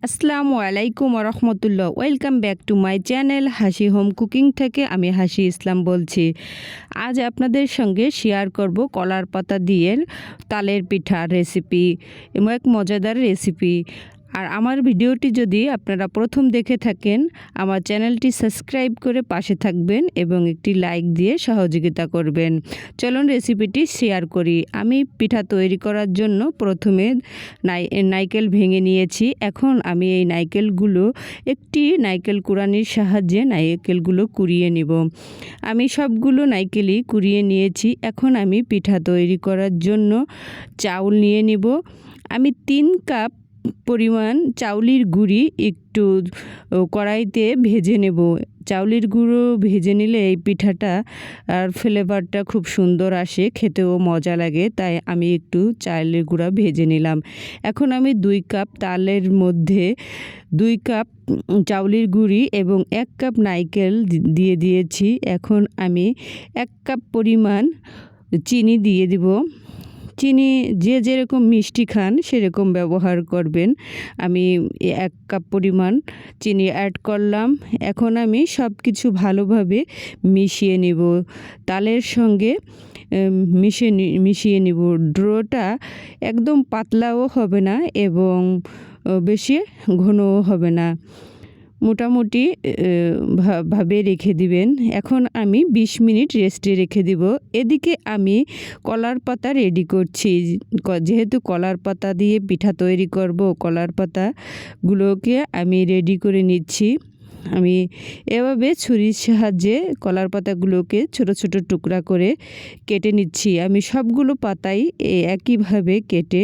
আসসালামু আলাইকুম রহমতুল্লাহ। Welcome back to my channel Hasi home cooking থেকে আমি হাসি ইসলাম বলছি। আজ আপনাদের সঙ্গে শেয়ার করব কলার পাতা দিয়ে তালের পিঠার রেসিপি এবং এক মজাদার রেসিপি। আর আমার ভিডিওটি যদি আপনারা প্রথম দেখে থাকেন, আমার চ্যানেলটি সাবস্ক্রাইব করে পাশে থাকবেন এবং একটি লাইক দিয়ে সহযোগিতা করবেন। চলুন রেসিপিটি শেয়ার করি। আমি পিঠা তৈরি করার জন্য প্রথমে নারকেল ভেঙে নিয়েছি। এখন আমি এই নারকেলগুলো একটি নারকেল কুড়ানির সাহায্যে নারকেলগুলো কুড়িয়ে নিব। আমি সবগুলো নারকেলই কুড়িয়ে নিয়েছি। এখন আমি পিঠা তৈরি করার জন্য চাউল নিয়ে নিব। আমি 3 কাপ পরিমাণ চাউলের গুঁড়ি একটু কড়াইতে ভেজে নেব। চাউলের গুঁড়ো ভেজে নিলে এই পিঠাটা আর ফ্লেভারটা খুব সুন্দর আসে, খেতেও মজা লাগে, তাই আমি একটু চাউলের গুঁড়া ভেজে নিলাম। এখন আমি 2 কাপ তালের মধ্যে 2 কাপ চাউলের গুঁড়ি এবং 1 কাপ নারকেল দিয়ে দিয়েছি। এখন আমি 1 কাপ পরিমাণ চিনি দিয়ে দিব। চিনি যে যেরকম মিষ্টি খান সেরকম ব্যবহার করবেন। আমি 1 কাপ পরিমাণ চিনি অ্যাড করলাম। এখন আমি সব কিছু ভালোভাবে মিশিয়ে নিব। তালের সঙ্গে মিশিয়ে নিব। ডোটা একদম পাতলাও হবে না এবং বেশি ঘনও হবে না, মোটামুটি ভাবে রেখে দিবেন। এখন আমি 20 মিনিট রেস্টে রেখে দিব। এদিকে আমি কলার পাতা রেডি করছি। যেহেতু কলার পাতা দিয়ে পিঠা তৈরি করব, কলার পাতাগুলোকে আমি রেডি করে নিচ্ছি। আমি এভাবে ছুরির সাহায্যে কলার পাতাগুলোকে ছোট ছোট টুকরা করে কেটে নিচ্ছি। আমি সবগুলো পাতাই একইভাবে কেটে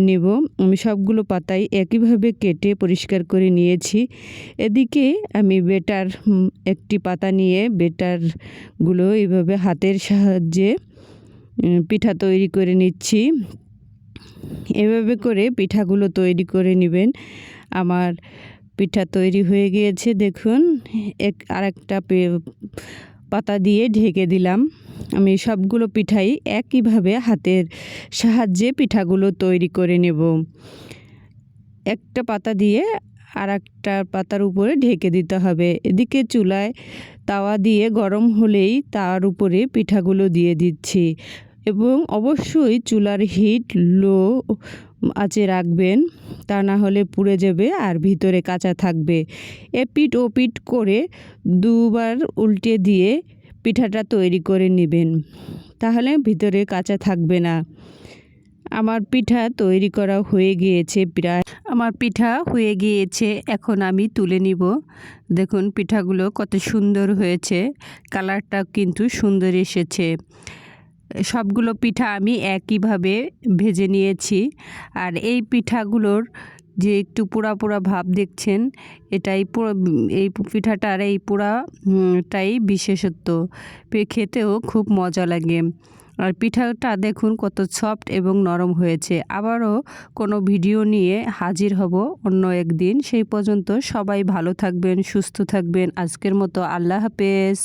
নেব। আমি সবগুলো পাতাই একইভাবে কেটে পরিষ্কার করে নিয়েছি। এদিকে আমি একটি পাতা নিয়ে বেটারগুলো এইভাবে হাতের সাহায্যে পিঠা তৈরি করে নিচ্ছি। এভাবে করে পিঠাগুলো তৈরি করে নেবেন। আমার পিঠা তৈরি হয়ে গিয়েছে, দেখুন। আরেকটা পাতা দিয়ে ঢেকে দিলাম। আমি সবগুলো পিঠাই একইভাবে হাতের সাহায্যে পিঠাগুলো তৈরি করে নেব। একটা পাতা দিয়ে আর একটা পাতার উপরে ঢেকে দিতে হবে। এদিকে চুলায় তাওয়া দিয়ে গরম হলেই তার উপরে পিঠাগুলো দিয়ে দিচ্ছি এবং অবশ্যই চুলার হিট লো আঁচে রাখবেন, তা না হলে পুড়ে যাবে আর ভিতরে কাঁচা থাকবে। এপিট ওপিট করে 2 বার উল্টে দিয়ে পিঠাটা তৈরি করে নেবেন, তাহলে ভিতরে কাঁচা থাকবে না। আমার পিঠা তৈরি করা হয়ে গিয়েছে প্রায়। আমার পিঠা হয়ে গিয়েছে, এখন আমি তুলে নিব। দেখুন পিঠাগুলো কত সুন্দর হয়েছে, কালারটা কিন্তু সুন্দর এসেছে। সবগুলো পিঠা আমি একইভাবে ভেজে নিয়েছি। আর এই পিঠাগুলোর যে একটু পোড়া পোড়া ভাব দেখছেন, এই পিঠাটার এই পোড়াটাই বিশেষত্ব, খেতেও খুব মজা লাগে। আর পিঠাটা দেখুন কত সফট এবং নরম হয়েছে। আবারও কোনো ভিডিও নিয়ে হাজির হব অন্য একদিন। সেই পর্যন্ত সবাই ভালো থাকবেন, সুস্থ থাকবেন। আজকের মতো আল্লাহ হাফেজ।